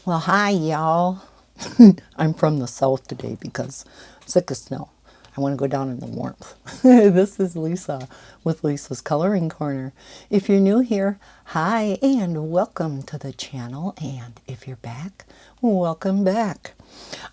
Well, hi, y'all. I'm from the south today because I'm sick of snow. I want to go down in the warmth. This is Lisa with Lisa's Coloring Corner. If you're new here, hi and welcome to the channel. And if you're back, welcome back.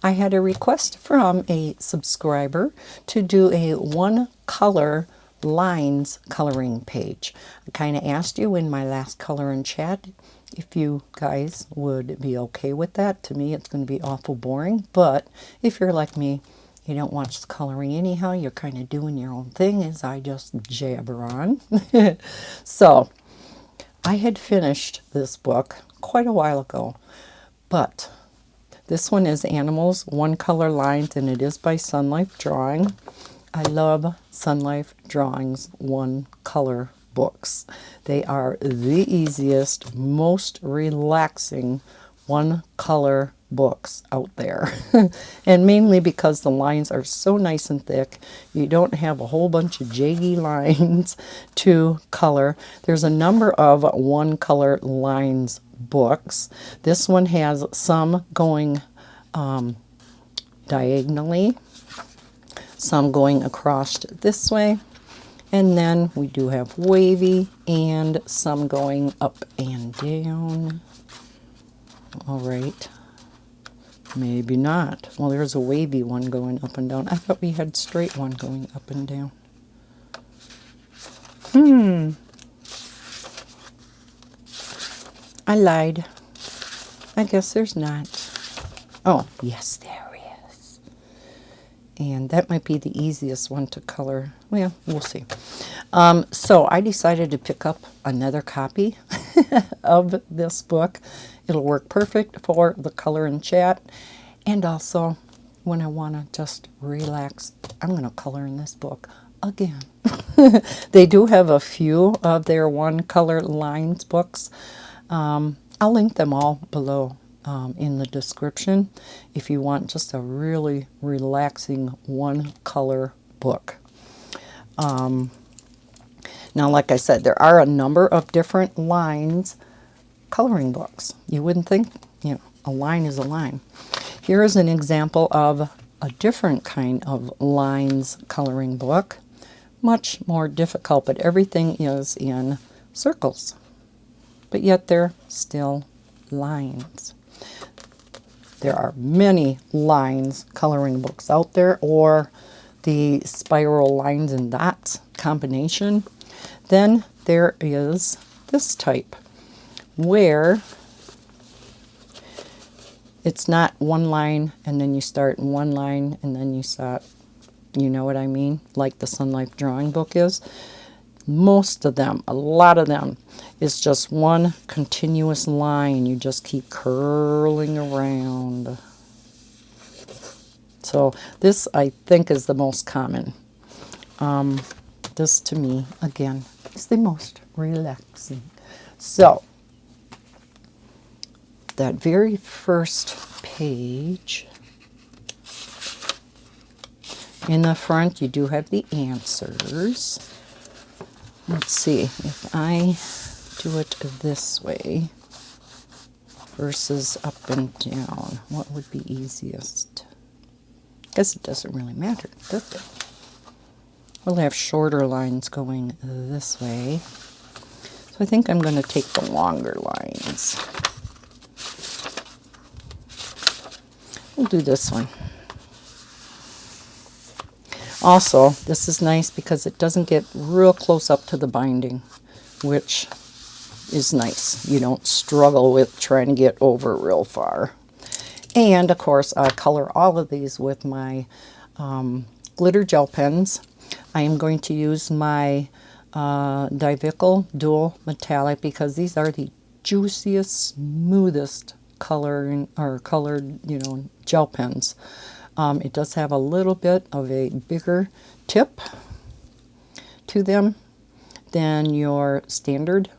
I had a request from a subscriber to do a one color lines coloring page. I kind of asked you in my last color and chat if you guys would be okay with that. To me, it's going to be awful boring, but if you're like me, you don't watch the coloring anyhow, you're kind of doing your own thing as I just jabber on. So, I had finished this book quite a while ago, but this one is Animals, One Color Lines, and it is by Sunlife Drawing. I love Sunlife Drawing's one color books. They are the easiest, most relaxing one color books out there. And mainly because the lines are so nice and thick, you don't have a whole bunch of jaggy lines to color. There's a number of one color lines books. This one has some going diagonally, some going across this way, and then we do have wavy and some going up and down. All right, maybe not. Well, there's a wavy one going up and down. I thought we had straight one going up and down. I lied. I guess there's not. Oh, yes, there is. And that might be the easiest one to color. Well, we'll see. So I decided to pick up another copy of this book. It'll work perfect for the color and chat. And also, when I want to just relax, I'm going to color in this book again. They do have a few of their one color lines books. I'll link them all below in the description if you want just a really relaxing one color book. Now, like I said, there are a number of different lines coloring books. You wouldn't think, a line is a line. Here is an example of a different kind of lines coloring book. Much more difficult, but everything is in circles. But yet they're still lines. There are many lines coloring books out there, or the spiral lines and dots combination. Then there is this type where it's not one line and then you start one line and then you start, you know what I mean, like the Sunlife Drawing book is. Most of them, a lot of them, is just one continuous line. You just keep curling around. So this, I think, is the most common. This, to me, again, is the most relaxing. So, that very first page, in the front, you do have the answers. Let's see, if I do it this way versus up and down, what would be easiest? I guess it doesn't really matter, does it? We'll have shorter lines going this way. So I think I'm going to take the longer lines. We'll do this one. Also, this is nice because it doesn't get real close up to the binding, which is nice. You don't struggle with trying to get over real far. And, of course, I color all of these with my glitter gel pens. I am going to use my Divical Dual Metallic because these are the juiciest, smoothest colored, gel pens. It does have a little bit of a bigger tip to them than your standard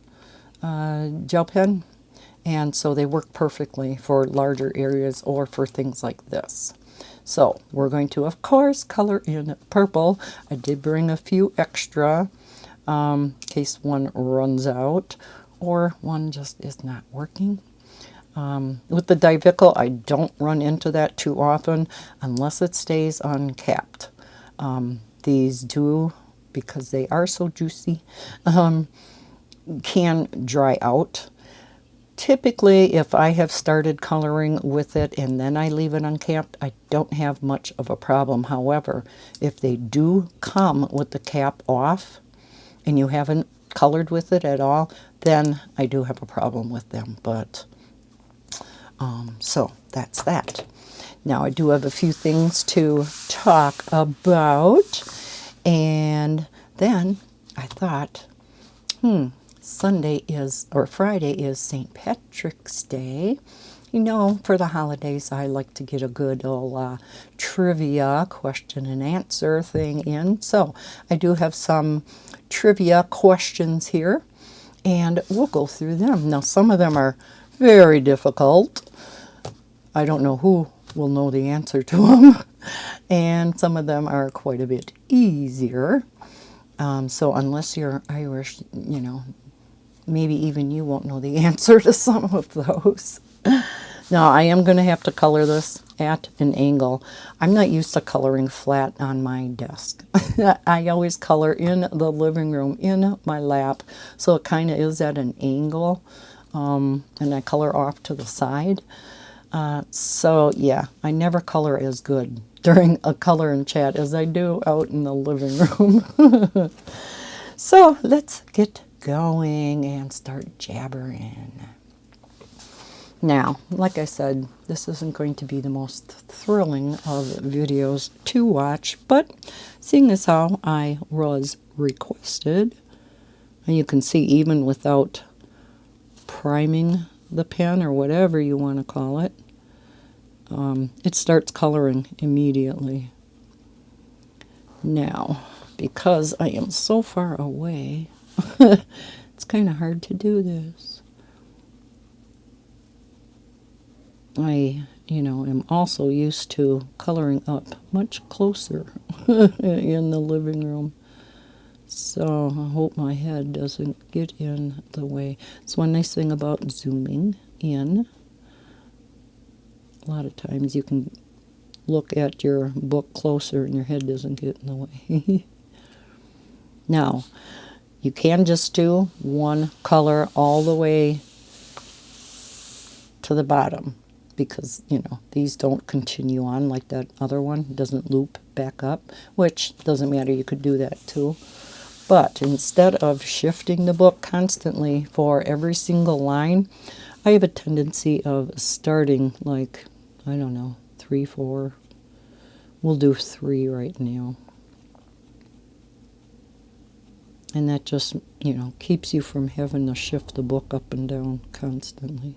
gel pen, and so they work perfectly for larger areas or for things like this. So we're going to, of course, color in purple. I did bring a few extra in case one runs out or one just is not working. With the Divical, I don't run into that too often unless it stays uncapped. These do, because they are so juicy, can dry out. Typically, if I have started coloring with it and then I leave it uncapped, I don't have much of a problem. However, if they do come with the cap off and you haven't colored with it at all, then I do have a problem with them. But so that's that. Now I do have a few things to talk about, and then I thought, Sunday is, or Friday is St. Patrick's Day. You know, for the holidays, I like to get a good old trivia question and answer thing in. So I do have some trivia questions here, and we'll go through them. Now, some of them are very difficult. I don't know who will know the answer to them. And some of them are quite a bit easier. So unless you're Irish, you know, maybe even you won't know the answer to some of those. Now, I am going to have to color this at an angle. I'm not used to coloring flat on my desk. I always color in the living room, in my lap, so it kind of is at an angle, and I color off to the side. So, yeah, I never color as good during a color and chat as I do out in the living room. So, let's get going and start jabbering. Now, like I said, this isn't going to be the most thrilling of videos to watch, but seeing as how I was requested, and you can see even without priming the pen or whatever you want to call it, it starts coloring immediately. Now, because I am so far away, it's kind of hard to do this. I, am also used to coloring up much closer in the living room. So I hope my head doesn't get in the way. It's one nice thing about zooming in. A lot of times you can look at your book closer and your head doesn't get in the way. Now, you can just do one color all the way to the bottom, because, these don't continue on like that other one. It doesn't loop back up, which doesn't matter. You could do that too. But instead of shifting the book constantly for every single line, I have a tendency of starting like, I don't know, 3, 4. We'll do 3 right now. And that just, keeps you from having to shift the book up and down constantly.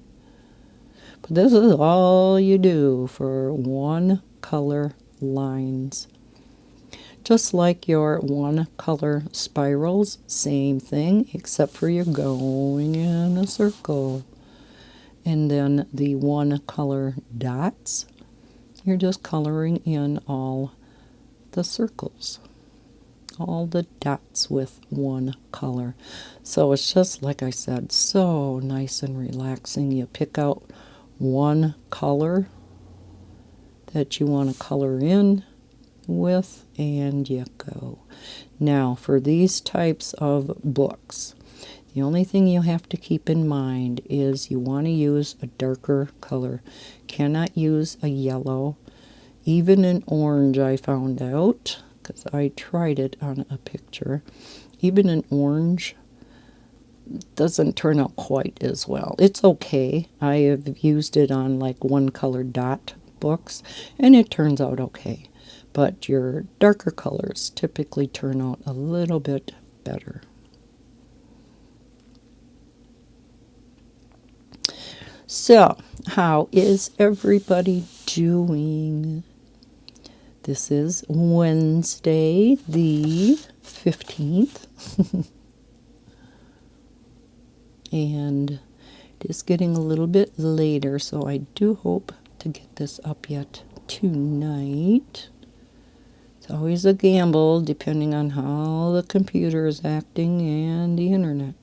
But this is all you do for one color lines. Just like your one color spirals, same thing, except for you're going in a circle. And then the one color dots, you're just coloring in all the circles. All the dots with one color. So it's just, like I said, so nice and relaxing. You pick out one color that you want to color in with, and you go. Now, for these types of books, the only thing you have to keep in mind is you want to use a darker color. Cannot use a yellow. Even an orange, I found out, because I tried it on a picture. Even an orange doesn't turn out quite as well. It's okay. I have used it on like one color dot books, and it turns out okay. But your darker colors typically turn out a little bit better. So, how is everybody doing? This is Wednesday, the 15th. And it is getting a little bit later, so I do hope to get this up yet tonight. It's always a gamble depending on how the computer is acting and the internet.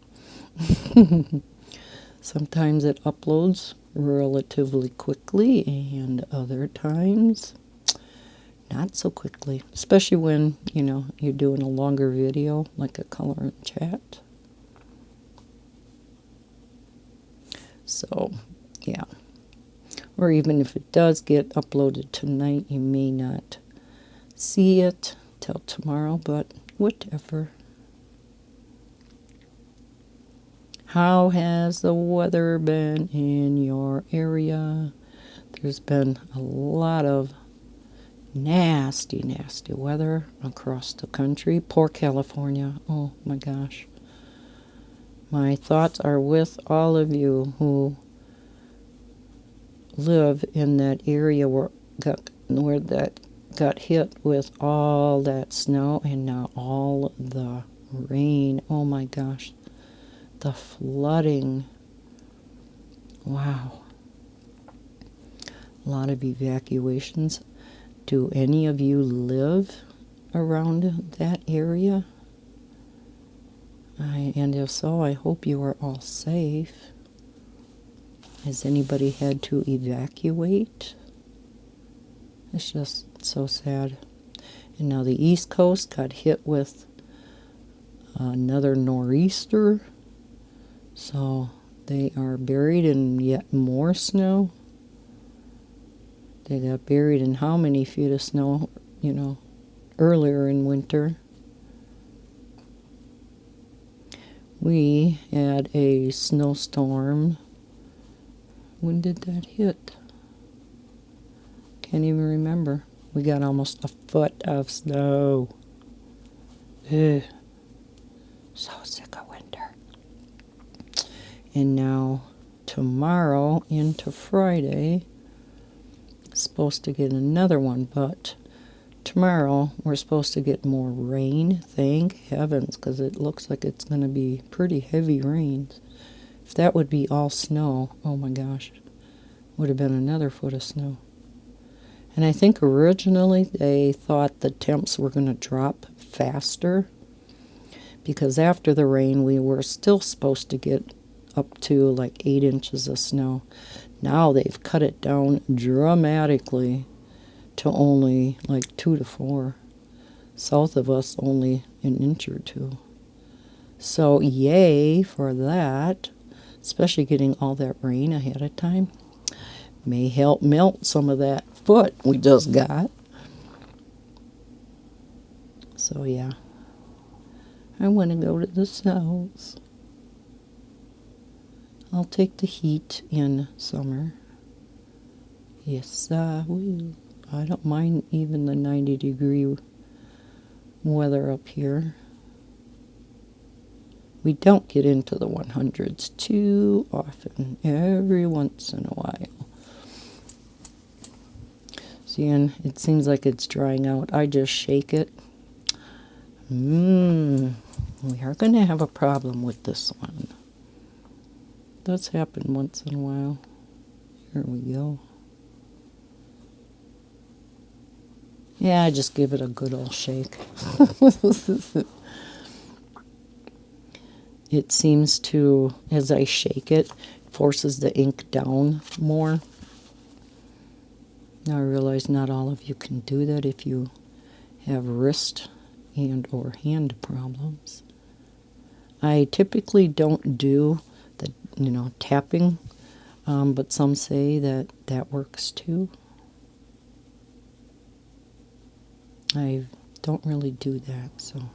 Sometimes it uploads relatively quickly, and other times not so quickly, especially when, you're doing a longer video like a color and chat. So, yeah. Or even if it does get uploaded tonight, you may not see it till tomorrow, but whatever. How has the weather been in your area? There's been a lot of nasty, nasty weather across the country. Poor California. Oh my gosh. My thoughts are with all of you who live in that area where that got hit with all that snow and now all the rain. Oh my gosh. The flooding. Wow. A lot of evacuations. Do any of you live around that area? And if so, I hope you are all safe. Has anybody had to evacuate? It's just so sad. And now the East Coast got hit with another nor'easter. So they are buried in yet more snow. They got buried in how many feet of snow, earlier in winter. We had a snowstorm. When did that hit? Can't even remember. We got almost a foot of snow. Ugh. So sick of winter. And now tomorrow into Friday, supposed to get another one, but tomorrow we're supposed to get more rain. Thank heavens, because it looks like it's going to be pretty heavy rains. If that would be all snow, oh my gosh, would have been another foot of snow. And I think originally they thought the temps were going to drop faster, because after the rain we were still supposed to get up to like 8 inches of snow. Now they've cut it down dramatically to only like 2 to 4. South of us, only an inch or 2. So yay for that, especially getting all that rain ahead of time. May help melt some of that foot we just got. So yeah, I want to go to the south. I'll take the heat in summer. Yes, I will. I don't mind even the 90-degree weather up here. We don't get into the 100s too often, every once in a while. See, and it seems like it's drying out. I just shake it. We are going to have a problem with this one. Does happen once in a while. Here we go. Yeah, I just give it a good old shake. It seems to, as I shake it, forces the ink down more. Now I realize not all of you can do that if you have wrist and or hand problems. I typically don't do the, tapping, but some say that that works too. I don't really do that, so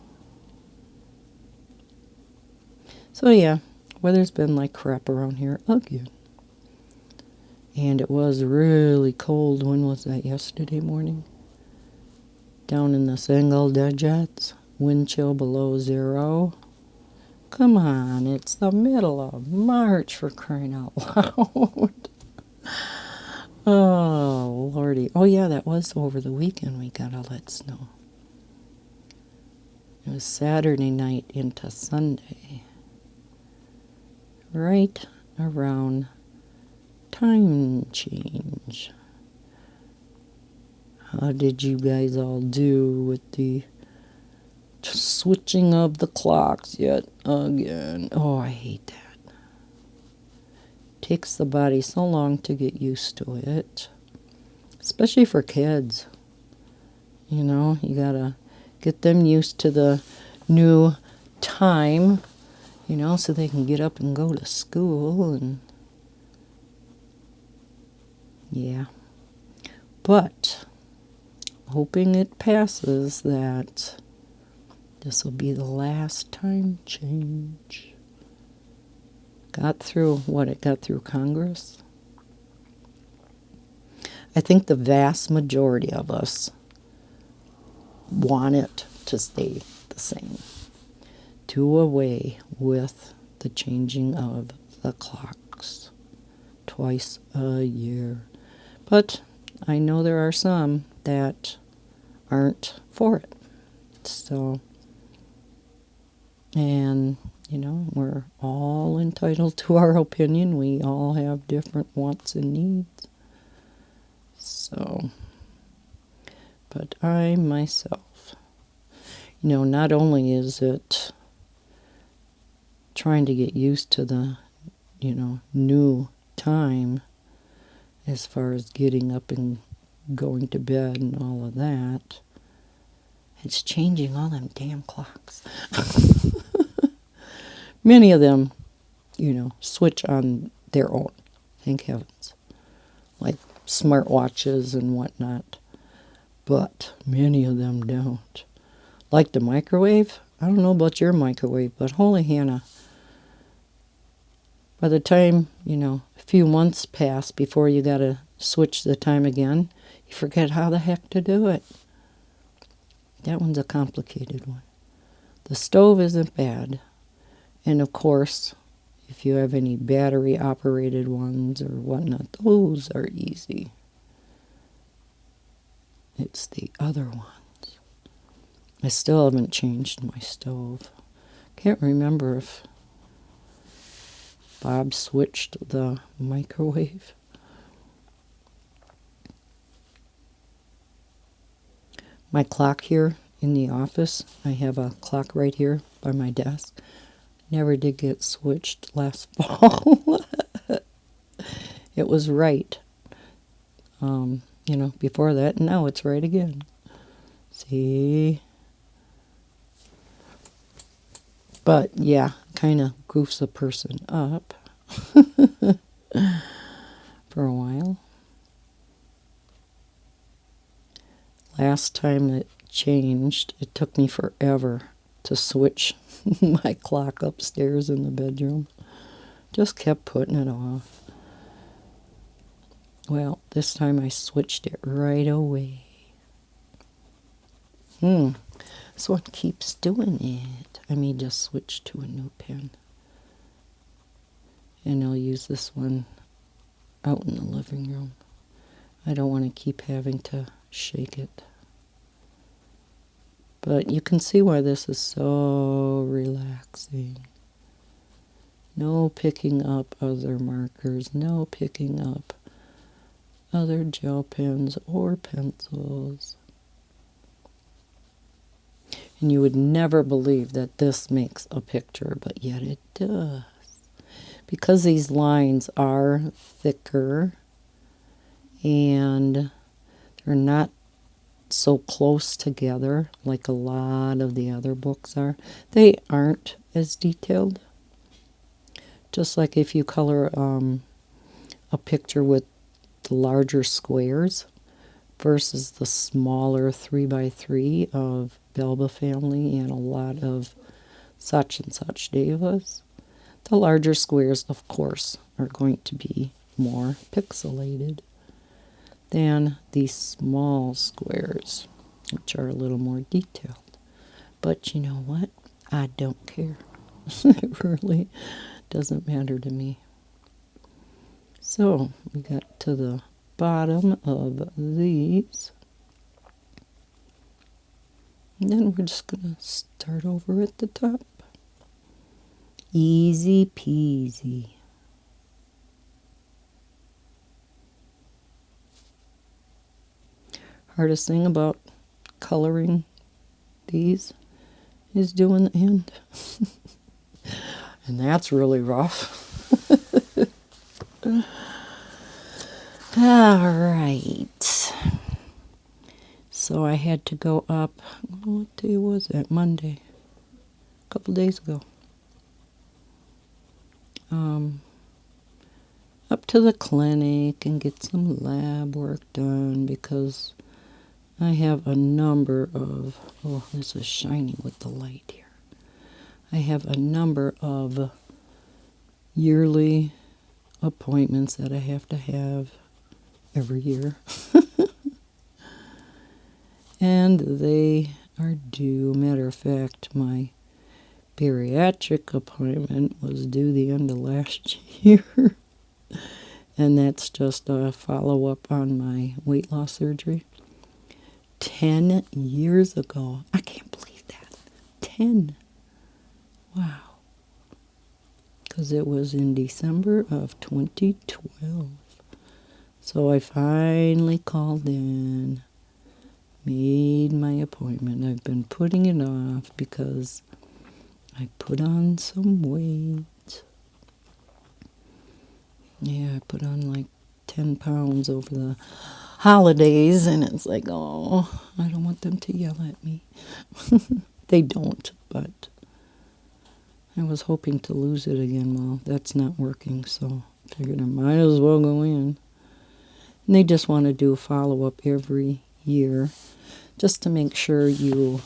yeah, weather's been like crap around here again. And it was really cold. When was that? Yesterday morning? Down in the single digits. Wind chill below 0. Come on, it's the middle of March, for crying out loud. Oh, Lordy. Oh, yeah, that was over the weekend we got all that snow. It was Saturday night into Sunday. Right around time change. How did you guys all do with the switching of the clocks yet again? Oh, I hate that. takes the body so long to get used to it, especially for kids. You know, you gotta get them used to the new time, you know, so they can get up and go to school. And yeah, but hoping it passes, that this will be the last time change. Got through what it got through Congress. I think the vast majority of us want it to stay the same. Do away with the changing of the clocks twice a year. But I know there are some that aren't for it. So, and, you know, we're all entitled to our opinion. We all have different wants and needs. So, but I myself, you know, not only is it trying to get used to the, you know, new time as far as getting up and going to bed and all of that, it's changing all them damn clocks. Many of them, you know, switch on their own, thank heavens, like smartwatches and whatnot. But many of them don't. Like the microwave, I don't know about your microwave, but holy Hannah, by the time, you know, a few months pass before you got to switch the time again, you forget how the heck to do it. That one's a complicated one. The stove isn't bad. And of course, if you have any battery-operated ones or whatnot, those are easy. It's the other ones. I still haven't changed my stove. Can't remember if Bob switched the microwave. My clock here in the office, I have a clock right here by my desk. Never did get switched last fall. It was right. You know, before that, and now it's right again. See? But yeah, kind of goofs a person up for a while. Last time it changed, it took me forever to switch my clock upstairs in the bedroom. Just kept putting it off. Well, this time I switched it right away. This one keeps doing it. I may just switch to a new pen. And I'll use this one out in the living room. I don't want to keep having to shake it. But you can see why this is so relaxing. No picking up other markers. No picking up other gel pens or pencils. And you would never believe that this makes a picture, but yet it does. Because these lines are thicker and they're not so close together like a lot of the other books are, they aren't as detailed. Just like if you color a picture with the larger squares versus the smaller 3x3 of Belba family and a lot of such and such Devas. The larger squares, of course, are going to be more pixelated than these small squares, which are a little more detailed. But you know what? I don't care. It really doesn't matter to me. So, we got to the bottom of these. And then we're just going to start over at the top. Easy peasy. Hardest thing about coloring these is doing the end. And that's really rough. All right. So I had to go up, what day was that? Monday. A couple days ago. Up to the clinic and get some lab work done because I have a number of, oh, this is shining with the light here. I have a number of yearly appointments that I have to have every year. And they are due. Matter of fact, my bariatric appointment was due the end of last year. And that's just a follow-up on my weight loss surgery. 10 years ago. I can't believe that. 10. Wow. Because it was in December of 2012. So I finally called in, made my appointment. I've been putting it off because I put on some weight. Yeah, I put on like 10 pounds over the holidays, and it's like, oh, I don't want them to yell at me. They don't, but I was hoping to lose it again. Well, that's not working, so I figured I might as well go in. And they just want to do a follow-up every year just to make sure your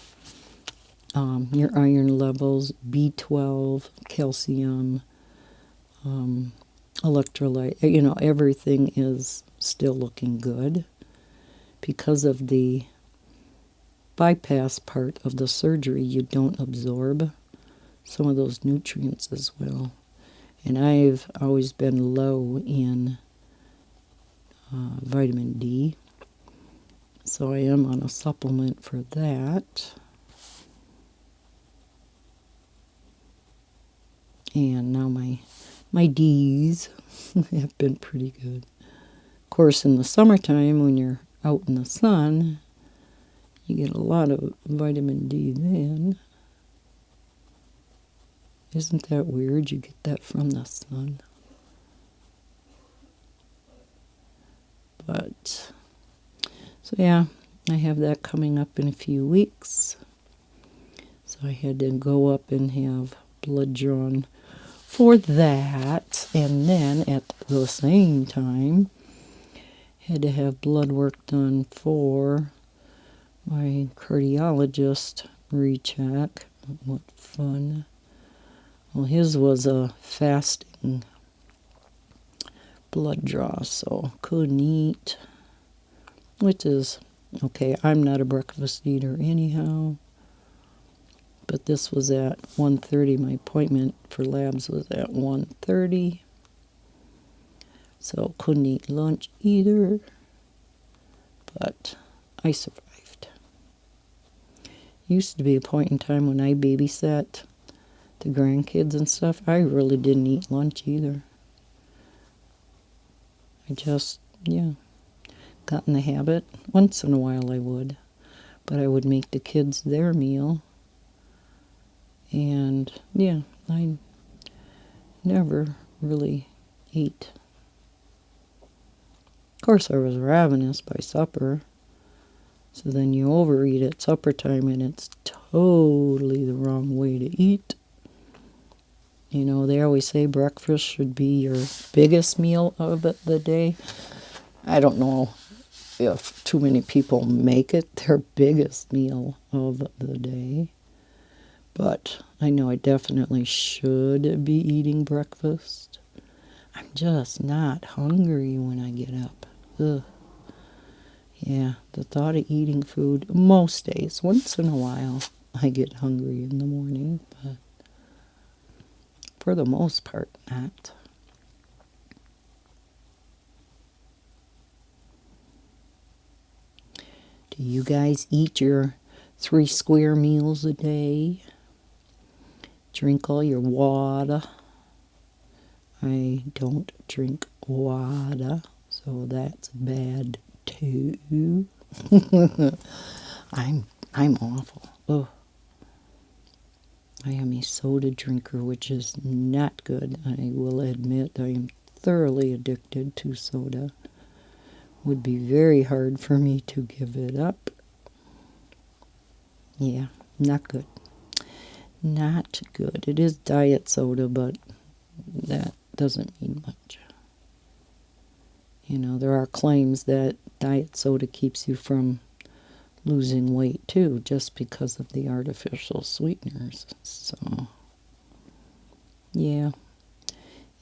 iron levels, B12, calcium, electrolyte, everything is still looking good. Because of the bypass part of the surgery, you don't absorb some of those nutrients as well. And I've always been low in vitamin D, so I am on a supplement for that. And now my D's have been pretty good. Of course, in the summertime, when you're out in the sun, you get a lot of vitamin D then. Isn't that weird? You get that from the sun. But, so yeah, I have that coming up in a few weeks. So I had to go up and have blood drawn for that. And then at the same time, had to have blood work done for my cardiologist recheck. What fun. Well, his was a fasting blood draw, so couldn't eat, which is okay. I'm not a breakfast eater anyhow, but this was at 1:30. My appointment for labs was at 1:30, so couldn't eat lunch either, but I survived. Used to be a point in time when I babysat the grandkids and stuff, I really didn't eat lunch either. I just, got in the habit. Once in a while I would. But I would make the kids their meal. And, I never really ate. Of course, I was ravenous by supper. So then you overeat at supper time, and it's totally the wrong way to eat. They always say breakfast should be your biggest meal of the day. I don't know if too many people make it their biggest meal of the day. But I know I definitely should be eating breakfast. I'm just not hungry when I get up. Ugh. Yeah, the thought of eating food most days, once in a while, I get hungry in the morning, but for the most part, not. Do you guys eat your 3 square meals a day? Drink all your water? I don't drink water, so that's bad too. I'm awful. Oh. I am a soda drinker, which is not good. I will admit I am thoroughly addicted to soda. Would be very hard for me to give it up. Yeah, not good. Not good. It is diet soda, but that doesn't mean much. You know, there are claims that diet soda keeps you from losing weight too, just because of the artificial sweeteners. So, yeah,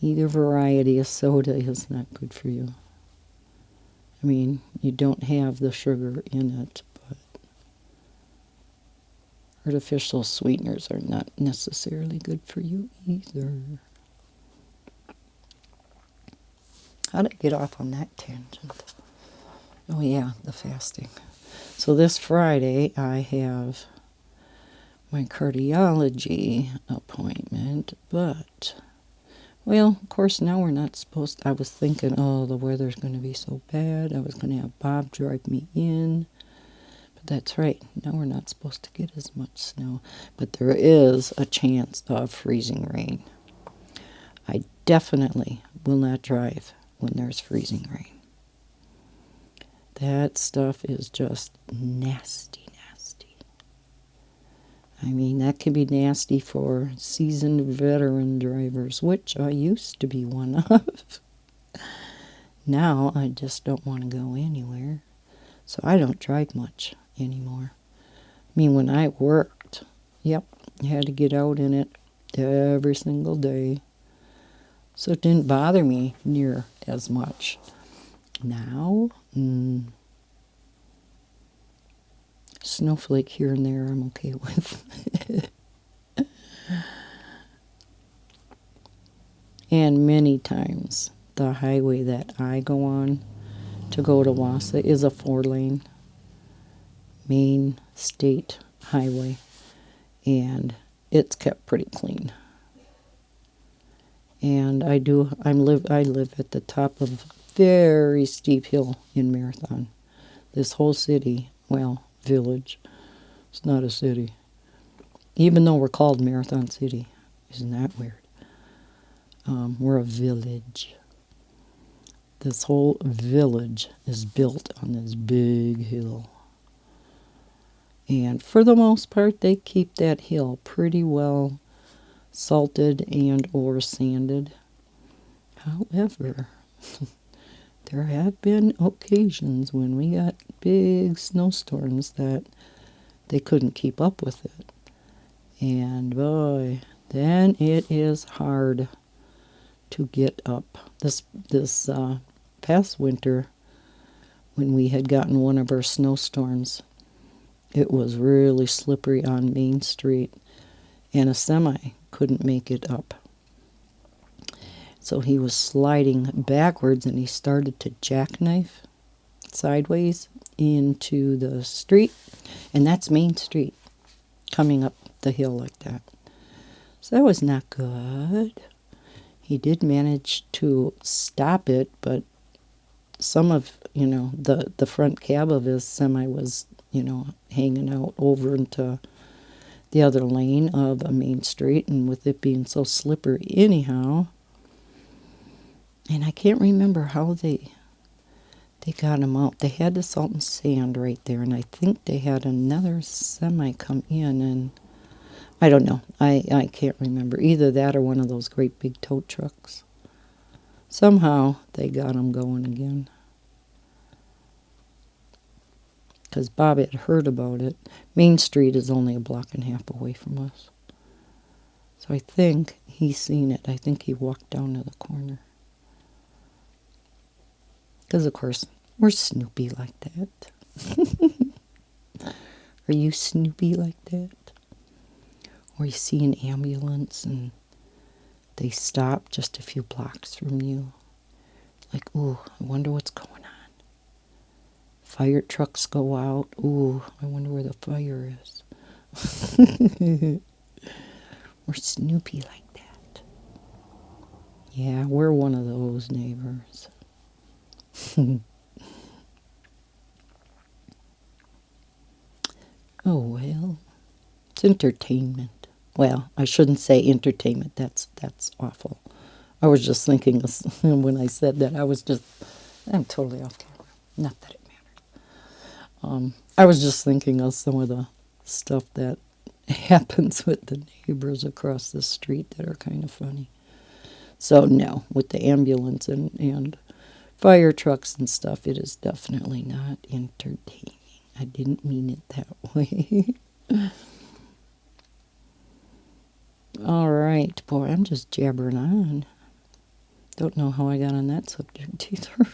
either variety of soda is not good for you. I mean, you don't have the sugar in it, but artificial sweeteners are not necessarily good for you either. How did I get off on that tangent? Oh yeah, the fasting. So this Friday I have my cardiology appointment, but, well, of course now we're not supposed to, I was thinking, oh, the weather's going to be so bad. I was going to have Bob drive me in. But that's right, now we're not supposed to get as much snow. But there is a chance of freezing rain. I definitely will not drive when there's freezing rain. That stuff is just nasty, nasty. I mean, that can be nasty for seasoned veteran drivers, which I used to be one of. Now I just don't want to go anywhere. So I don't drive much anymore. I mean, when I worked, yep, I had to get out in it every single day. So it didn't bother me near as much. Now, snowflake here and there I'm okay with. And many times the highway that I go on to go to Wausau is a 4-lane main state highway, and it's kept pretty clean. And I live at the top of a very steep hill in Marathon. This whole city, well, village, it's not a city. Even though we're called Marathon City. Isn't that weird? We're a village. This whole village is built on this big hill. And for the most part, they keep that hill pretty well salted and or sanded. However, there have been occasions when we got big snowstorms that they couldn't keep up with it. And boy, then it is hard to get up. This past winter, when we had gotten one of our snowstorms, it was really slippery on Main Street, and a semi couldn't make it up. So he was sliding backwards, and he started to jackknife sideways into the street, and that's Main Street, coming up the hill like that. So that was not good. He did manage to stop it, but some of, the front cab of his semi was, hanging out over into the other lane of a Main Street, and with it being so slippery anyhow. And I can't remember how they got him out. They had the salt and sand right there, and I think they had another semi come in, and I don't know. I can't remember. Either that or one of those great big tow trucks. Somehow they got him going again. Because Bob had heard about it. Main Street is only a block and a half away from us. So I think he's seen it. I think he walked down to the corner. Because, of course, we're snoopy like that. Are you snoopy like that? Or you see an ambulance and they stop just a few blocks from you. Like, ooh, I wonder what's going on. Fire trucks go out. Ooh, I wonder where the fire is. We're snoopy like that. Yeah, we're one of those neighbors. Oh, well, it's entertainment. Well, I shouldn't say entertainment. That's awful. I was just thinking when I said that, I'm totally off camera. Not that it matters. I was just thinking of some of the stuff that happens with the neighbors across the street that are kind of funny. So no, with the ambulance and fire trucks and stuff, it is definitely not entertaining. I didn't mean it that way. All right, boy, I'm just jabbering on. Don't know how I got on that subject either.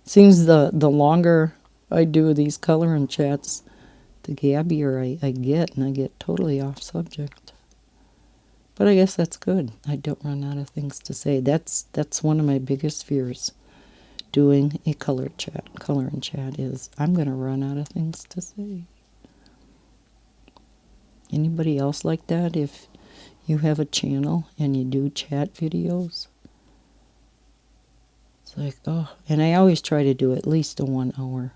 Seems the longer I do these coloring chats, the gabbier I get, and I get totally off subject. But I guess that's good. I don't run out of things to say. That's one of my biggest fears. Doing a coloring chat is I'm going to run out of things to say. Anybody else like that? If you have a channel and you do chat videos, it's like, oh, and I always try to do at least a 1 hour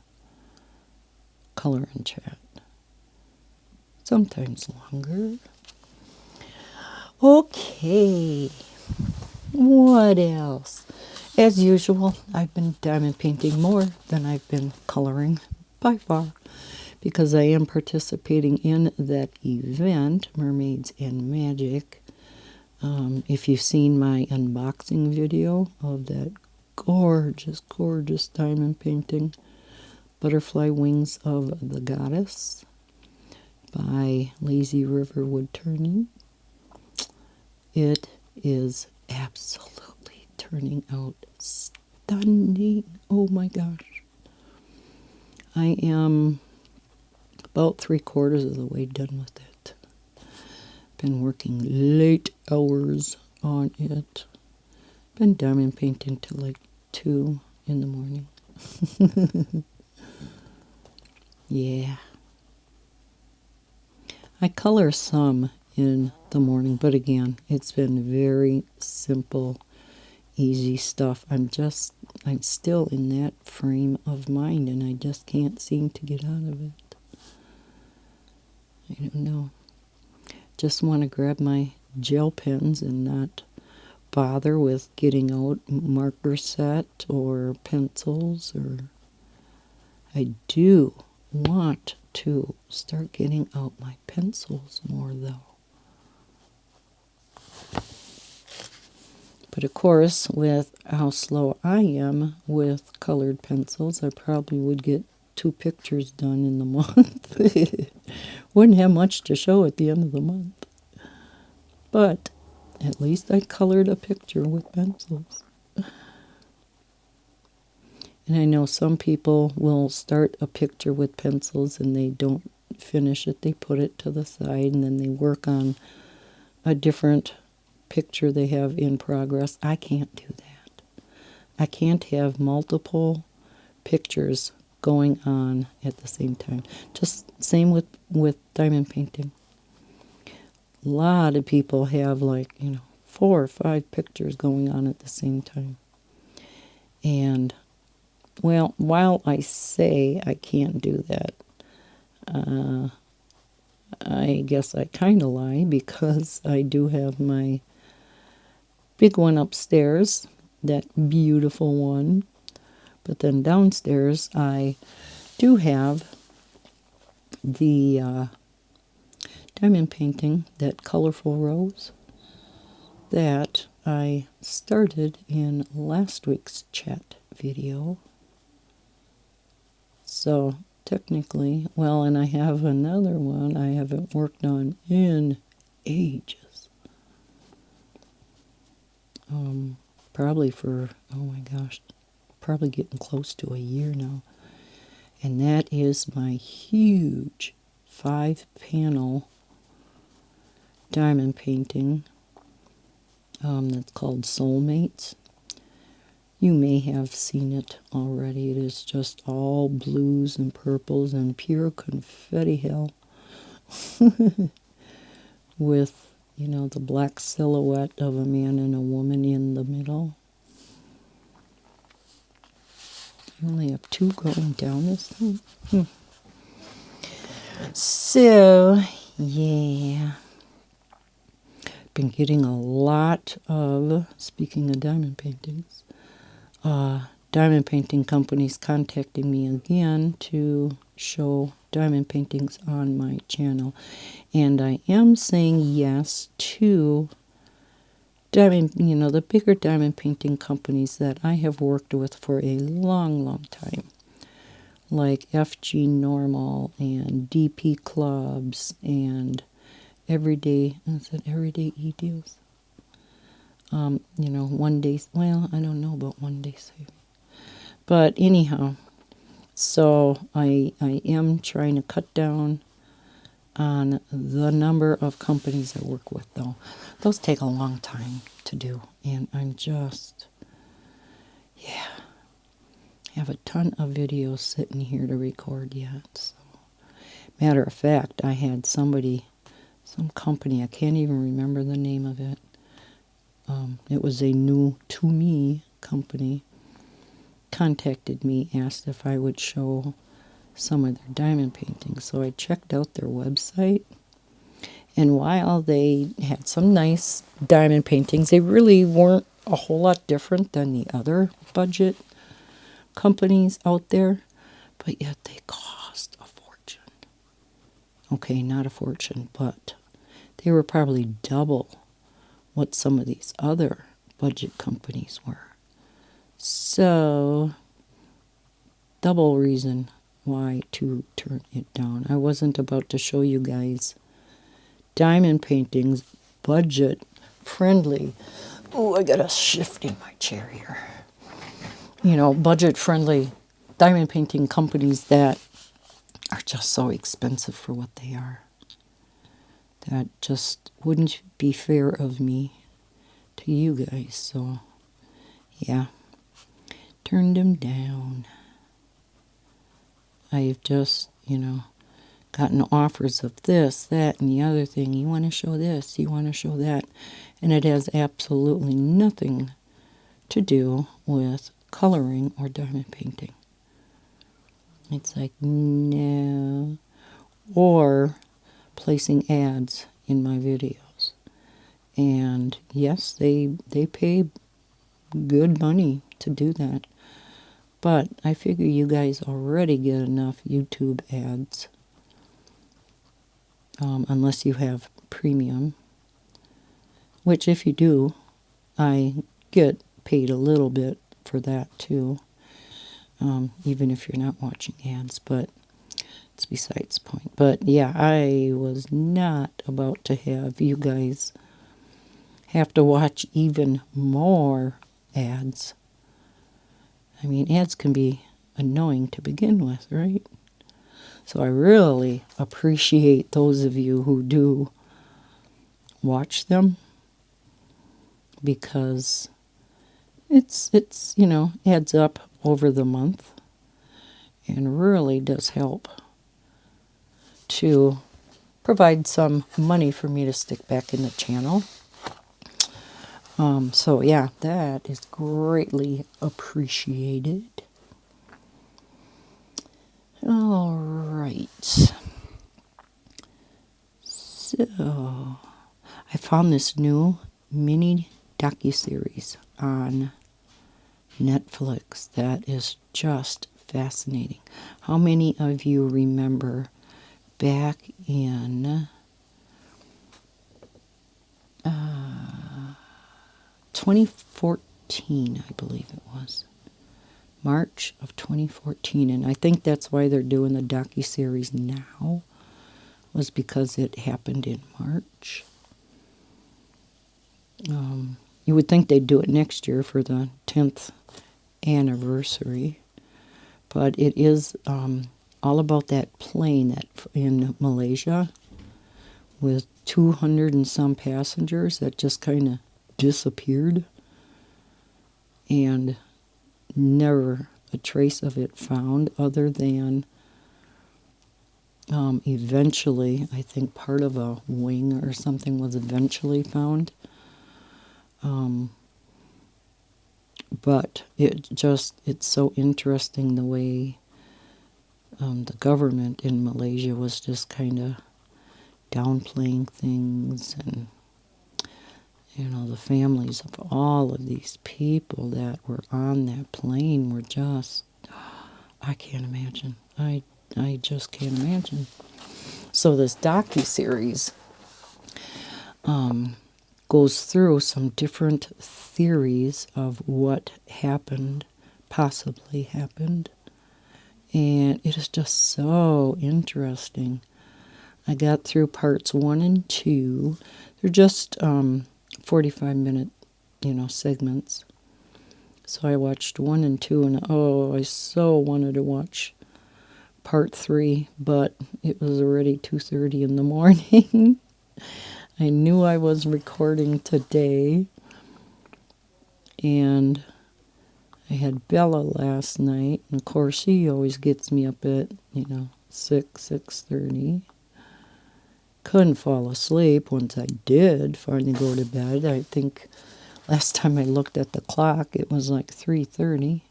coloring chat. Sometimes longer. Okay. What else? As usual, I've been diamond painting more than I've been coloring by far, because I am participating in that event, Mermaids and Magic. If you've seen my unboxing video of that gorgeous, gorgeous diamond painting, Butterfly Wings of the Goddess by Lazy River Wood Turning, it is absolutely turning out stunning. Oh my gosh. I am about 3/4 of the way done with it. Been working late hours on it. Been diamond painting till like 2 in the morning. Yeah. I color some in the morning, but again, it's been very simple, easy stuff. I'm still in that frame of mind, and I just can't seem to get out of it. I don't know. Just want to grab my gel pens and not bother with getting out marker set or pencils. Or I do want to start getting out my pencils more, though. But of course, with how slow I am with colored pencils, I probably would get 2 pictures done in the month. Wouldn't have much to show at the end of the month. But at least I colored a picture with pencils. And I know some people will start a picture with pencils and they don't finish it. They put it to the side and then they work on a different picture they have in progress. I can't do that. I can't have multiple pictures going on at the same time. Just same with diamond painting. A lot of people have 4 or 5 pictures going on at the same time. And well, while I say I can't do that, I guess I kind of lie, because I do have my big one upstairs, that beautiful one. But then downstairs I do have the diamond painting, that colorful rose, that I started in last week's chat video. So technically, well, and I have another one I haven't worked on in ages. Probably for, oh my gosh, probably getting close to a year now. And that is my huge 5-panel diamond painting that's called Soulmates. You may have seen it already. It is just all blues and purples and pure confetti hell. With, the black silhouette of a man and a woman in the middle. I only have 2 going down this time. So, yeah. Been getting a lot of, speaking of diamond paintings, diamond painting companies contacting me again to show diamond paintings on my channel. And I am saying yes to diamond, the bigger diamond painting companies that I have worked with for a long, long time. Like FG Normal and DP Clubs and Everyday E-Deals. One day, well, I don't know about one day saving. But anyhow, so I am trying to cut down on the number of companies I work with, though. Those take a long time to do, and I'm just, have a ton of videos sitting here to record yet. So, matter of fact, I had some company, I can't even remember the name of it. It was a new to me company, contacted me, asked if I would show some of their diamond paintings. So I checked out their website, and while they had some nice diamond paintings, they really weren't a whole lot different than the other budget companies out there, but yet they cost a fortune. Okay, not a fortune, but they were probably double what some of these other budget companies were. So, double reason why to turn it down. I wasn't about to show you guys diamond paintings, budget friendly. Oh, I got a shift in my chair here. Budget friendly diamond painting companies that are just so expensive for what they are. That just wouldn't be fair of me to you guys. So, yeah, turned them down. I've just, gotten offers of this, that, and the other thing. You want to show this, you want to show that. And it has absolutely nothing to do with coloring or diamond painting. It's like, no. Or placing ads in my videos. And yes, they pay good money to do that. But I figure you guys already get enough YouTube ads. Unless you have premium. Which if you do, I get paid a little bit for that too. Even if you're not watching ads. But it's besides the point. But yeah, I was not about to have you guys have to watch even more ads. I mean, ads can be annoying to begin with, right? So I really appreciate those of you who do watch them, because it's adds up over the month and really does help to provide some money for me to stick back in the channel. So yeah, that is greatly appreciated. All right. So I found this new mini docuseries on Netflix that is just fascinating. How many of you remember back in 2014, I believe it was. March of 2014, and I think that's why they're doing the docuseries now, was because it happened in March. You would think they'd do it next year for the 10th anniversary, but it is all about that plane that in Malaysia with 200 and some passengers that just kind of disappeared, and never a trace of it found, other than eventually, I think part of a wing or something was eventually found. But it's so interesting the way the government in Malaysia was just kind of downplaying things, The families of all of these people that were on that plane were just, I can't imagine. I just can't imagine. So this docuseries goes through some different theories of what happened, possibly happened. And it is just so interesting. I got through parts 1 and 2. They're just 45-minute, segments. So I watched 1 and 2, and I so wanted to watch part 3, but it was already 2:30 in the morning. I knew I was recording today, and I had Bella last night, and of course she always gets me up at, 6:30. Couldn't fall asleep once I did finally go to bed. I think last time I looked at the clock, it was like 3:30.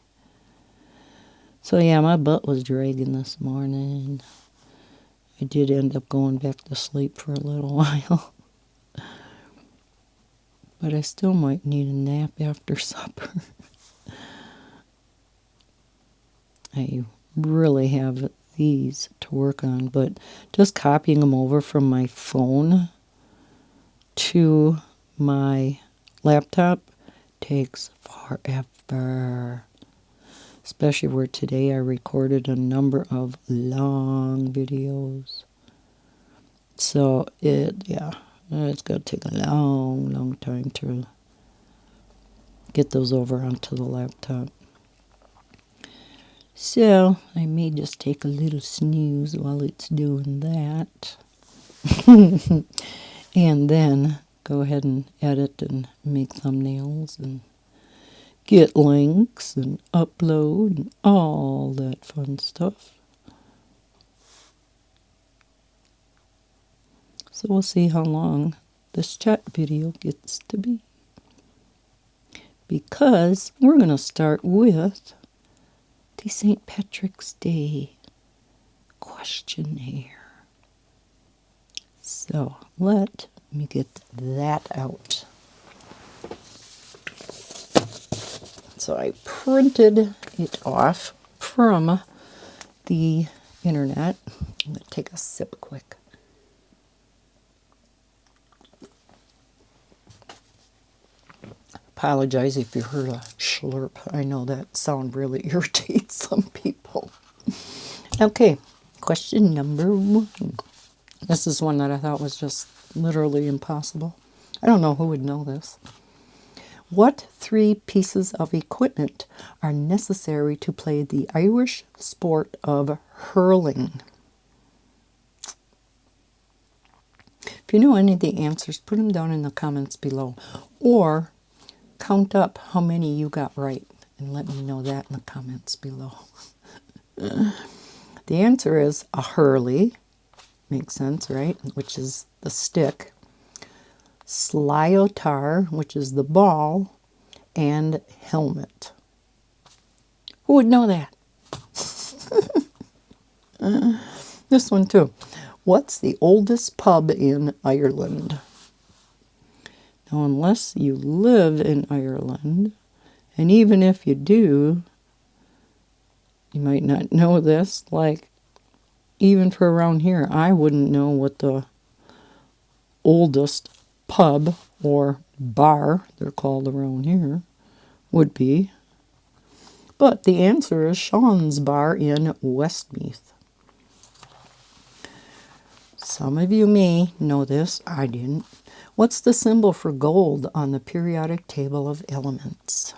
So yeah, my butt was dragging this morning. I did end up going back to sleep for a little while. But I still might need a nap after supper. I really have these to work on, but just copying them over from my phone to my laptop takes forever. Especially where today I recorded a number of long videos. So it's going to take a long, long time to get those over onto the laptop. So I may just take a little snooze while it's doing that. And then go ahead and edit and make thumbnails and get links and upload and all that fun stuff. So we'll see how long this chat video gets to be. Because we're going to start with the St. Patrick's Day questionnaire. So let me get that out. So I printed it off from the internet. I'm going to take a sip quick. Apologize if you heard a slurp. I know that sound really irritates some people. Okay, question number 1. This is one that I thought was just literally impossible. I don't know who would know this. What 3 pieces of equipment are necessary to play the Irish sport of hurling? If you know any of the answers, put them down in the comments below. Or count up how many you got right and let me know that in the comments below. The answer is a hurley. Makes sense, right? Which is the stick. Sliotar, which is the ball, and helmet. Who would know that? This one too. What's the oldest pub in Ireland? Now, unless you live in Ireland, and even if you do, you might not know this, like, even for around here, I wouldn't know what the oldest pub or bar, they're called around here, would be. But the answer is Sean's Bar in Westmeath. Some of you may know this, I didn't. What's the symbol for gold on the periodic table of elements?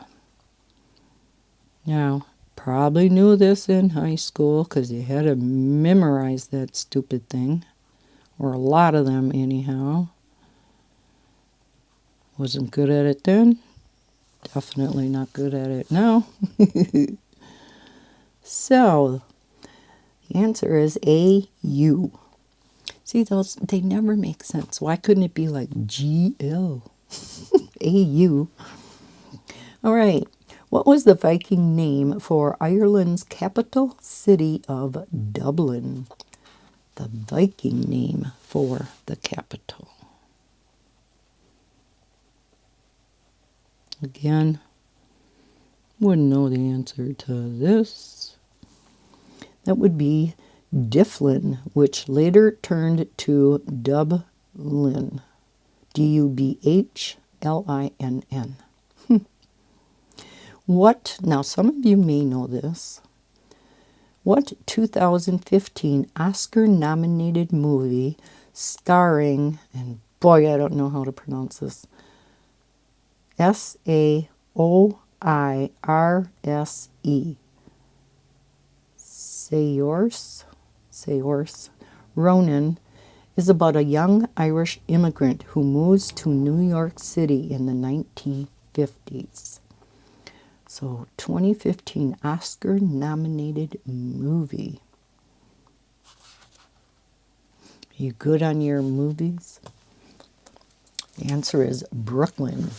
Now, probably knew this in high school because you had to memorize that stupid thing. Or a lot of them anyhow. Wasn't good at it then. Definitely not good at it now. So, the answer is AU. See, those, they never make sense. Why couldn't it be like GL? AU. All right. What was the Viking name for Ireland's capital city of Dublin? The Viking name for the capital. Again, wouldn't know the answer to this. That would be Difflin, which later turned to Dublin. Dubhlinn. What, now some of you may know this, what 2015 Oscar-nominated movie starring, and boy, I don't know how to pronounce this, Saoirse, Saoirse Ronan, is about a young Irish immigrant who moves to New York City in the 1950s. So, 2015 Oscar-nominated movie. Are you good on your movies? The answer is Brooklyn.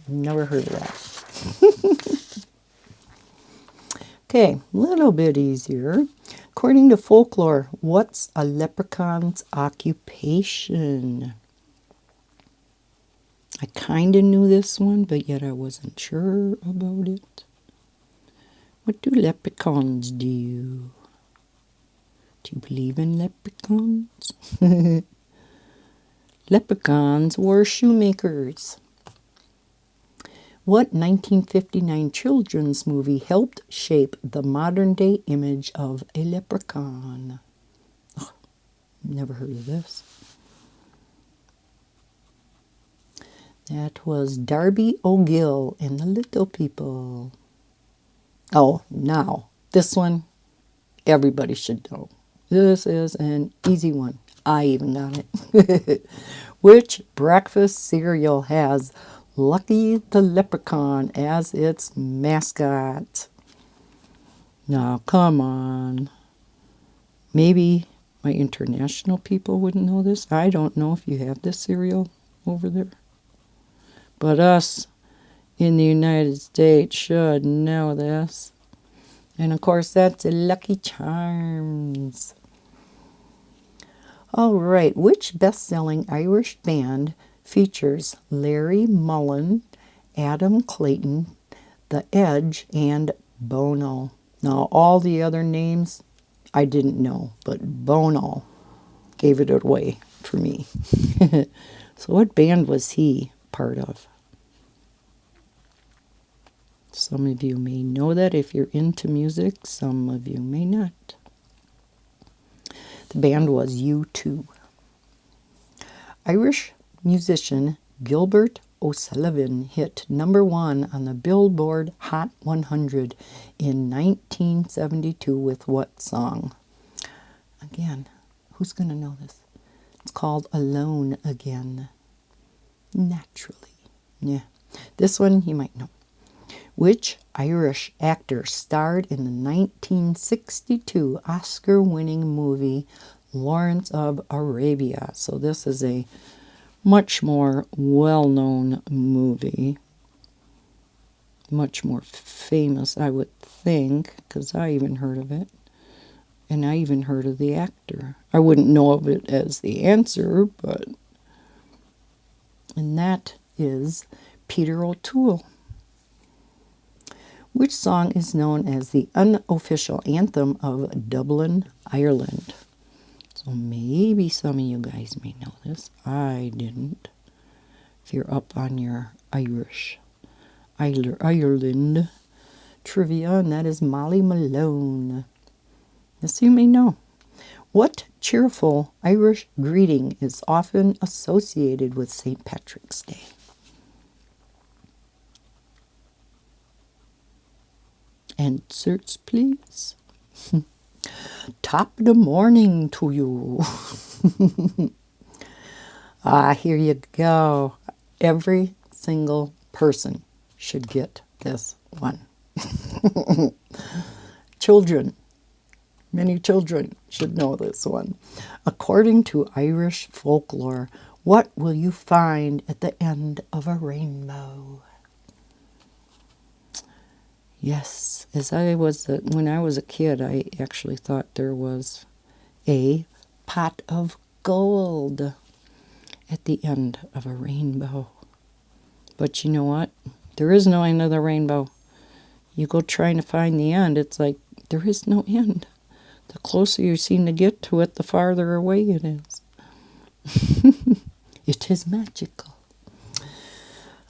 Never heard of that. Okay, a little bit easier. According to folklore, what's a leprechaun's occupation? I kind of knew this one, but yet I wasn't sure about it. What do leprechauns do? Do you believe in leprechauns? Leprechauns were shoemakers. What 1959 children's movie helped shape the modern-day image of a leprechaun? Oh, never heard of this. That was Darby O'Gill and the Little People. Oh, now, this one, everybody should know. This is an easy one. I even got it. Which breakfast cereal has Lucky the Leprechaun as its mascot? Now, come on. Maybe my international people wouldn't know this. I don't know if you have this cereal over there. But us in the United States should know this. And of course, that's Lucky Charms. All right, which best-selling Irish band features Larry Mullen, Adam Clayton, The Edge, and Bono? Now, all the other names I didn't know, but Bono gave it away for me. So what band was he part of? Some of you may know that if you're into music, some of you may not. The band was U2. Irish musician Gilbert O'Sullivan hit #1 on the Billboard Hot 100 in 1972 with what song? Again, who's going to know this? It's called Alone Again. Naturally. Yeah. This one you might know. Which Irish actor starred in the 1962 Oscar-winning movie Lawrence of Arabia? So this is a much more well-known movie. Much more famous, I would think, because I even heard of it. And I even heard of the actor. I wouldn't know of it as the answer, but... And that is Peter O'Toole. Which song is known as the unofficial anthem of Dublin, Ireland? So maybe some of you guys may know this. I didn't. If you're up on your Ireland trivia, and that is Molly Malone. Yes, you may know. What cheerful Irish greeting is often associated with St. Patrick's Day? Answers, please. Top of the morning to you. Here you go. Every single person should get this one. Children. Many children should know this one. According to Irish folklore, what will you find at the end of a rainbow? Yes, when I was a kid, I actually thought there was a pot of gold at the end of a rainbow. But you know what? There is no end of the rainbow. You go trying to find the end, it's like there is no end. The closer you seem to get to it, the farther away it is. It is magical.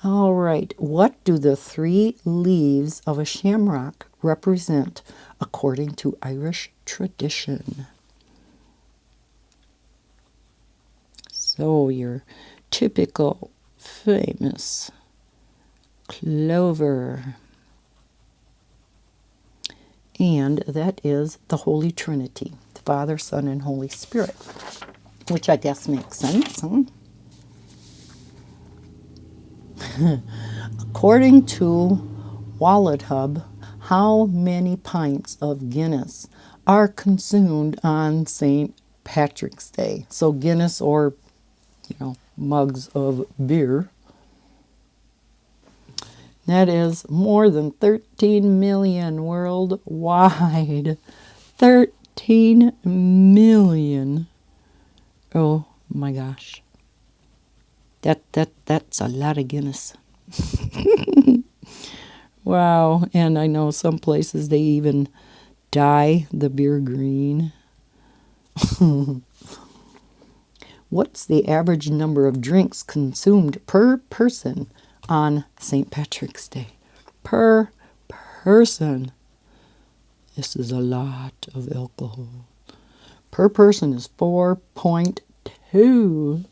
All right, what do the 3 leaves of a shamrock represent according to Irish tradition? So your typical famous clover. And that is the Holy Trinity, the Father, Son, and Holy Spirit, which I guess makes sense. Huh? According to Wallet Hub, how many pints of Guinness are consumed on St. Patrick's Day? So Guinness, or, mugs of beer. That is more than 13 million worldwide. 13 million. Oh my gosh. That's a lot of Guinness. Wow. And I know some places they even dye the beer green. What's the average number of drinks consumed per person on St. Patrick's Day? Per person. This is a lot of alcohol. Per person is 4.2.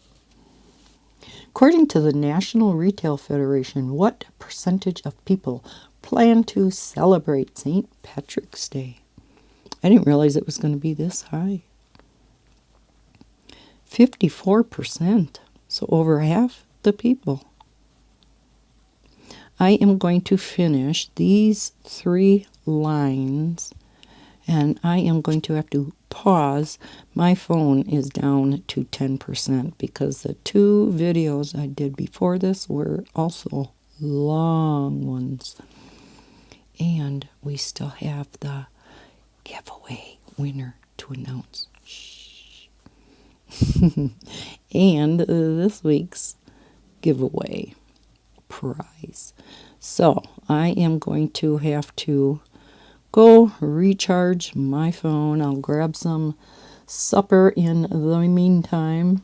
According to the National Retail Federation, what percentage of people plan to celebrate St. Patrick's Day? I didn't realize it was going to be this high. 54%. So over half the people. I am going to finish these 3 lines, and I am going to have to pause. My phone is down to 10% because the 2 videos I did before this were also long ones. And we still have the giveaway winner to announce. Shh. And this week's giveaway prize. So I am going to have to go recharge my phone. I'll grab some supper in the meantime,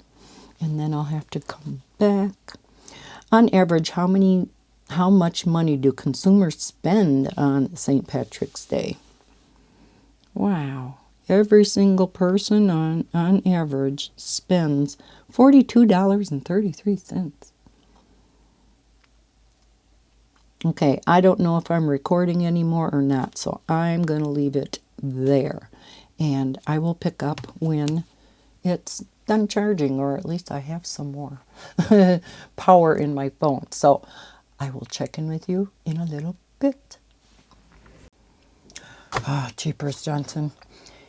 and then I'll have to come back. On average, how much money do consumers spend on St. Patrick's Day? Wow. Every single person on average spends $42.33. Okay, I don't know if I'm recording anymore or not, so I'm going to leave it there. And I will pick up when it's done charging, or at least I have some more power in my phone. So I will check in with you in a little bit. Ah, Jeepers Johnson.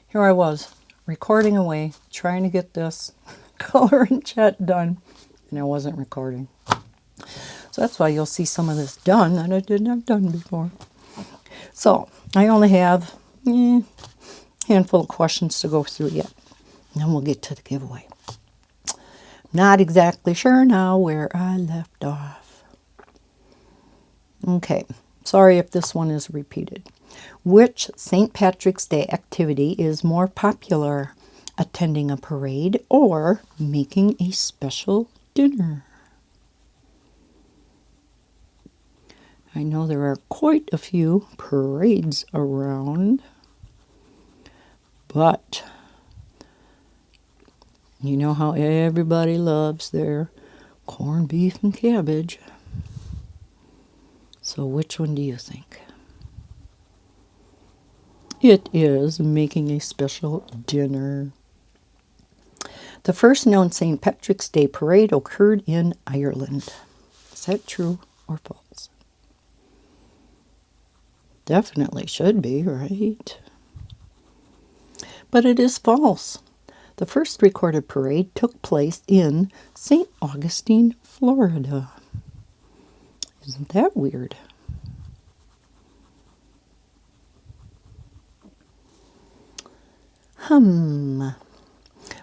Here I was, recording away, trying to get this color and chat done, and I wasn't recording. So that's why you'll see some of this done that I didn't have done before. So I only have a handful of questions to go through yet. And then we'll get to the giveaway. Not exactly sure now where I left off. Okay, sorry if this one is repeated. Which St. Patrick's Day activity is more popular? Attending a parade or making a special dinner? I know there are quite a few parades around, but you know how everybody loves their corned beef and cabbage. So which one do you think? It is making a special dinner. The first known St. Patrick's Day parade occurred in Ireland. Is that true or false? Definitely should be, right? But it is false. The first recorded parade took place in St. Augustine, Florida. Isn't that weird?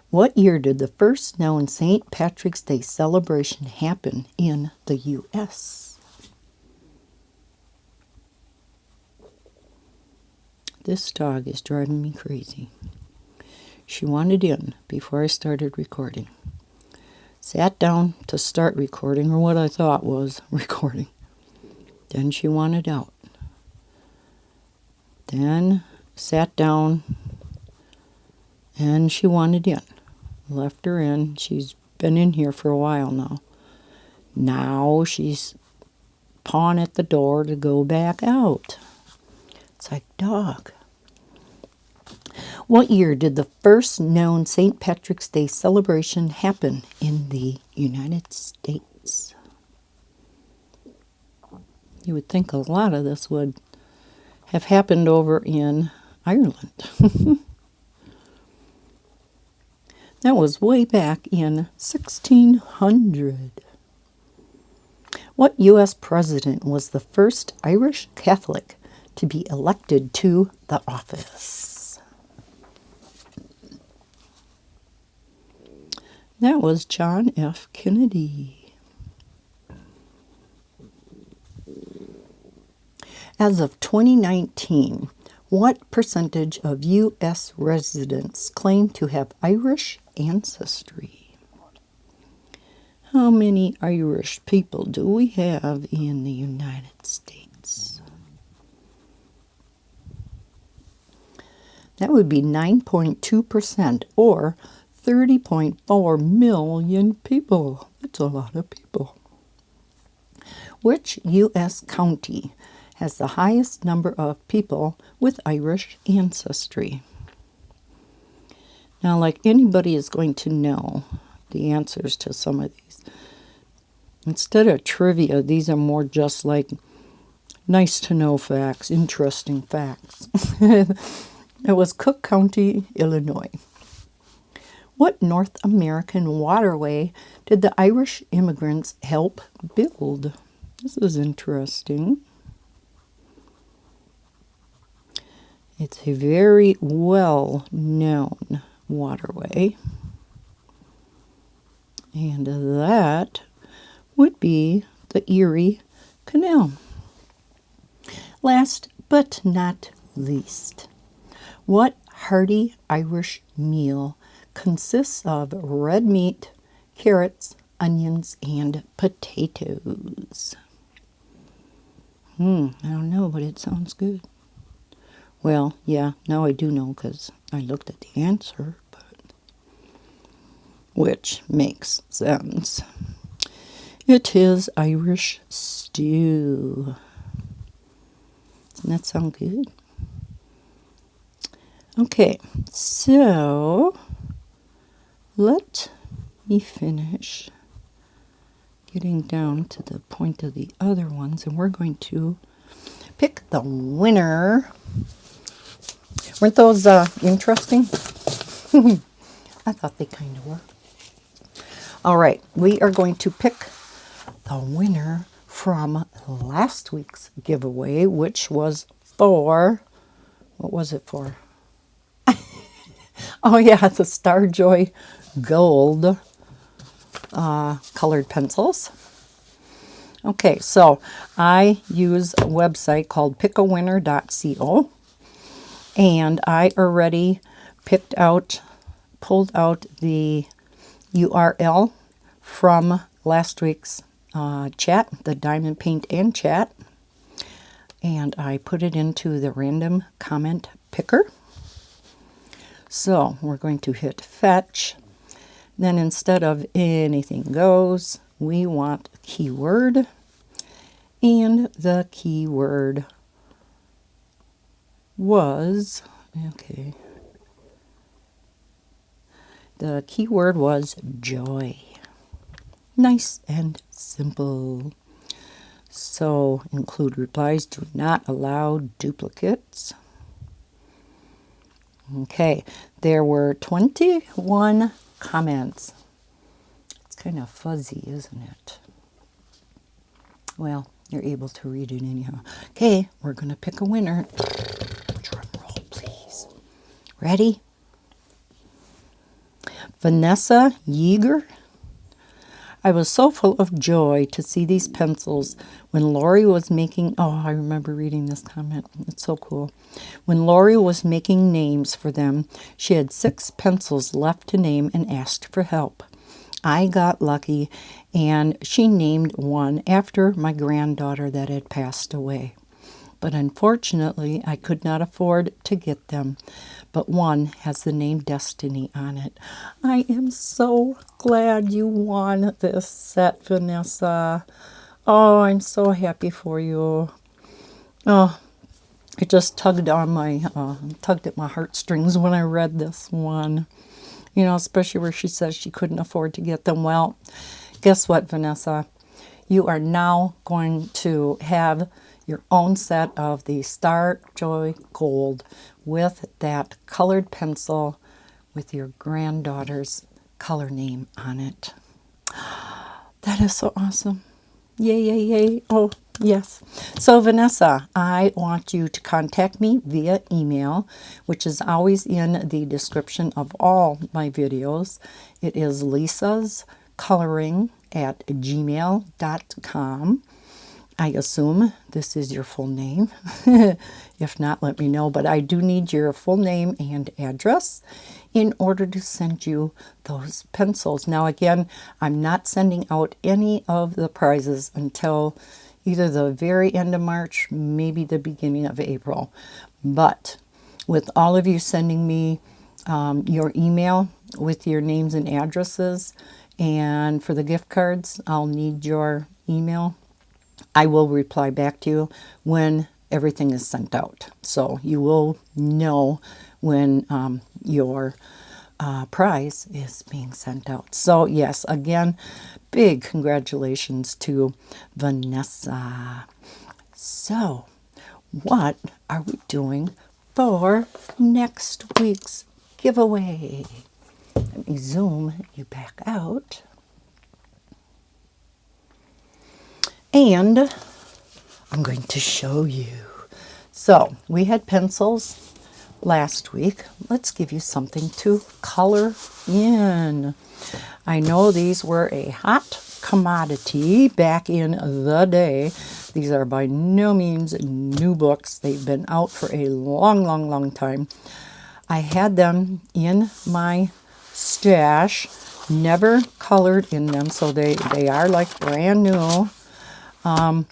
What year did the first known St. Patrick's Day celebration happen in the U.S.? This dog is driving me crazy. She wanted in before I started recording. Sat down to start recording, or what I thought was recording. Then she wanted out. Then sat down and she wanted in. Left her in. She's been in here for a while now. Now she's pawing at the door to go back out. It's like, dog. What year did the first known St. Patrick's Day celebration happen in the United States? You would think a lot of this would have happened over in Ireland. That was way back in 1600. What U.S. president was the first Irish Catholic to be elected to the office? That was John F. Kennedy. As of 2019, what percentage of U.S. residents claim to have Irish ancestry? How many Irish people do we have in the United States? That would be 9.2%, or 30.4 million people. That's a lot of people. Which U.S. county has the highest number of people with Irish ancestry? Now, like anybody is going to know the answers to some of these. Instead of trivia, these are more just like nice to know facts, interesting facts. It was Cook County, Illinois. What North American waterway did the Irish immigrants help build? This is interesting. It's a very well-known waterway. And that would be the Erie Canal. Last but not least, what hearty Irish meal consists of red meat, carrots, onions, and potatoes? I don't know, but it sounds good. Well, yeah, now I do know because I looked at the answer, but which makes sense. It is Irish stew. Doesn't that sound good? Okay, so let me finish getting down to the point of the other ones, and we're going to pick the winner. Weren't those interesting? I thought they kind of were. All right, we are going to pick the winner from last week's giveaway, which was for, what was it for? Oh yeah, the Starjoy Gold colored pencils. Okay, so I use a website called pickawinner.co, and I already pulled out the URL from last week's chat, the Diamond Paint and Chat, and I put it into the random comment picker. So we're going to hit fetch. Then instead of anything goes, we want a keyword, and the keyword was, okay, the keyword was joy. Nice and simple. So include replies, do not allow duplicates. Okay, there were 21 comments. It's kind of fuzzy, isn't it? Well, you're able to read it anyhow. Okay, we're going to pick a winner. Drum roll, please. Ready? Vanessa Yeager. I was so full of joy to see these pencils when Lori was making, oh, I remember reading this comment. It's so cool. When Lori was making names for them, she had 6 pencils left to name and asked for help. I got lucky, and she named one after my granddaughter that had passed away. But unfortunately, I could not afford to get them. But one has the name Destiny on it. I am so glad you won this set, Vanessa. Oh, I'm so happy for you. Oh, it just tugged at my heartstrings when I read this one. You know, especially where she says she couldn't afford to get them. Well, guess what, Vanessa? You are now going to have your own set of the Star Joy Gold with that colored pencil with your granddaughter's color name on it. That is so awesome. Yay, yay, yay. Oh, yes. So, Vanessa, I want you to contact me via email, which is always in the description of all my videos. It is lisascoloring@gmail.com. I assume this is your full name. If not, let me know. But I do need your full name and address in order to send you those pencils. Now, again, I'm not sending out any of the prizes until either the very end of March, maybe the beginning of April. But with all of you sending me your email with your names and addresses, and for the gift cards, I'll need your email. I will reply back to you when everything is sent out. So you will know when your prize is being sent out. So yes, again, big congratulations to Vanessa. So what are we doing for next week's giveaway? Let me zoom you back out. And I'm going to show you. So we had pencils last week. Let's give you something to color in. I know these were a hot commodity back in the day. These are by no means new books. They've been out for a long, long, long time. I had them in my stash, never colored in them, so they are like brand new.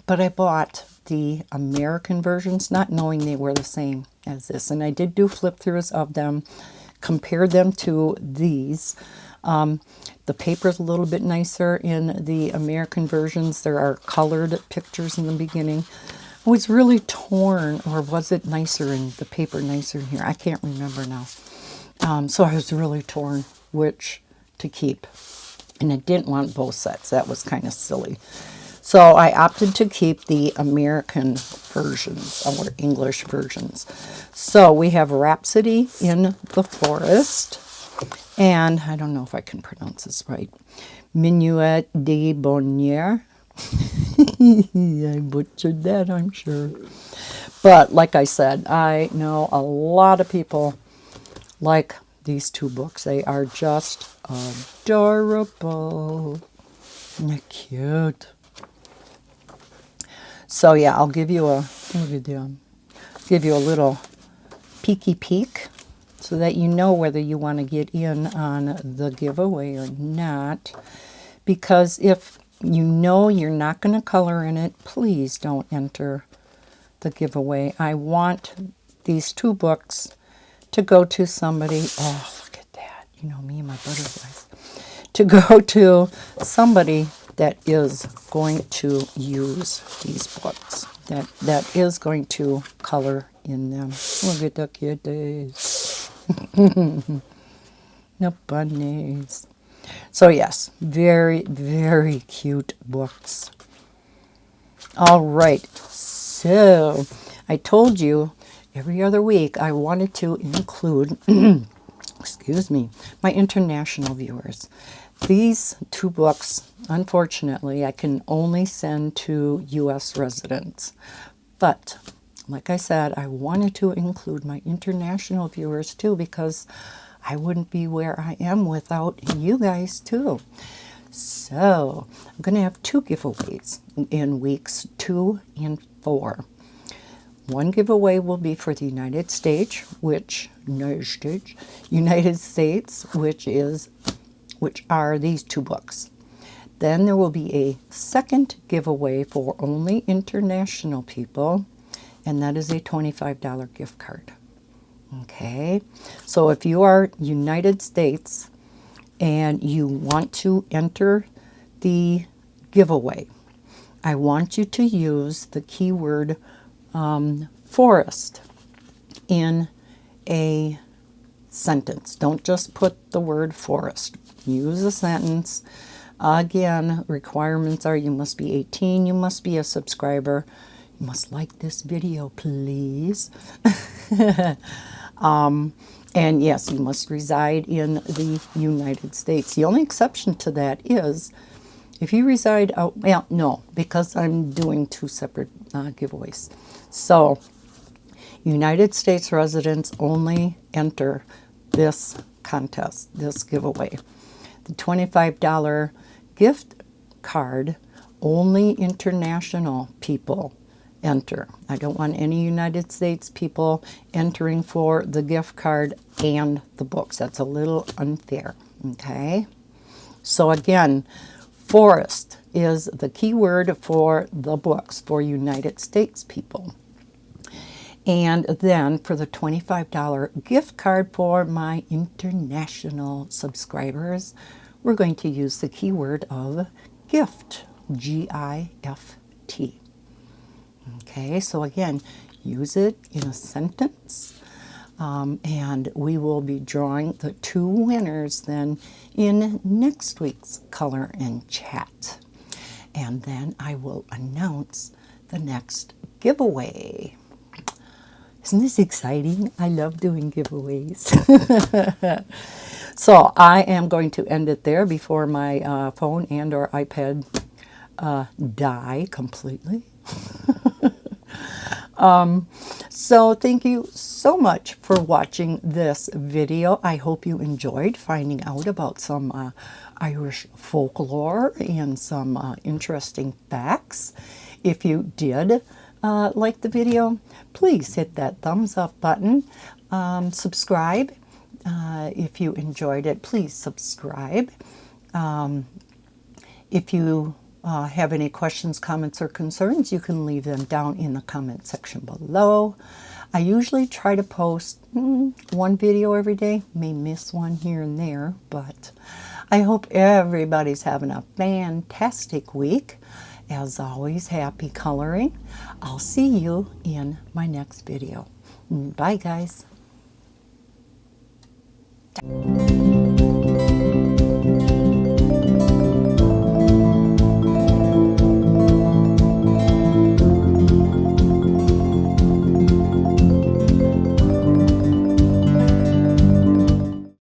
But I bought the American versions, not knowing they were the same as this. And I did do flip-throughs of them, compared them to these. The paper's a little bit nicer in the American versions. There are colored pictures in the beginning. I was really torn, or was it nicer in the paper, nicer in here? I can't remember now. So I was really torn which to keep. And I didn't want both sets. That was kind of silly. So I opted to keep the American versions, or English versions. So we have Rhapsody in the Forest, and I don't know if I can pronounce this right, Minuet de Bonnier. I butchered that, I'm sure. But like I said, I know a lot of people like these two books. They are just adorable. Isn't that cute? So yeah, I'll give you a little peeky peek so that you know whether you want to get in on the giveaway or not. Because if you know you're not going to color in it, please don't enter the giveaway. I want these two books to go to somebody. Oh, look at that. You know me and my butterflies. To go to somebody that is going to use these books, that is going to color in them. Look at the kitties. The bunnies. So yes, very, very cute books. All right, so I told you every other week I wanted to include, excuse me, my international viewers. These two books, unfortunately, I can only send to U.S. residents. But, like I said, I wanted to include my international viewers too, because I wouldn't be where I am without you guys too. So I'm going to have 2 giveaways in weeks 2 and 4. One giveaway will be for the United States, which are these 2 books. Then there will be a second giveaway for only international people, and that is a $25 gift card. Okay, so if you are United States and you want to enter the giveaway, I want you to use the keyword forest in a sentence. Don't just put the word forest. Use a sentence. Again, requirements are you must be 18, you must be a subscriber, you must like this video, please. And yes, you must reside in the United States. The only exception to that is if you reside out, well, no, because I'm doing 2 separate giveaways. So, United States residents only enter this contest, this giveaway. The $25 gift card, only international people enter. I don't want any United States people entering for the gift card and the books. That's a little unfair, okay? So again, forest is the key word for the books for United States people. And then for the $25 gift card for my international subscribers, we're going to use the keyword of gift, G-I-F-T. Okay, so again, use it in a sentence, and we will be drawing the 2 winners then in next week's Color and Chat. And then I will announce the next giveaway. Isn't this exciting? I love doing giveaways. So I am going to end it there before my phone and or iPad die completely. So thank you so much for watching this video. I hope you enjoyed finding out about some Irish folklore and some interesting facts. If you did like the video, please hit that thumbs up button. Subscribe. If you enjoyed it, please subscribe. If you have any questions, comments, or concerns, you can leave them down in the comment section below. I usually try to post 1 video every day. May miss one here and there, but I hope everybody's having a fantastic week. As always, happy coloring. I'll see you in my next video. Bye, guys.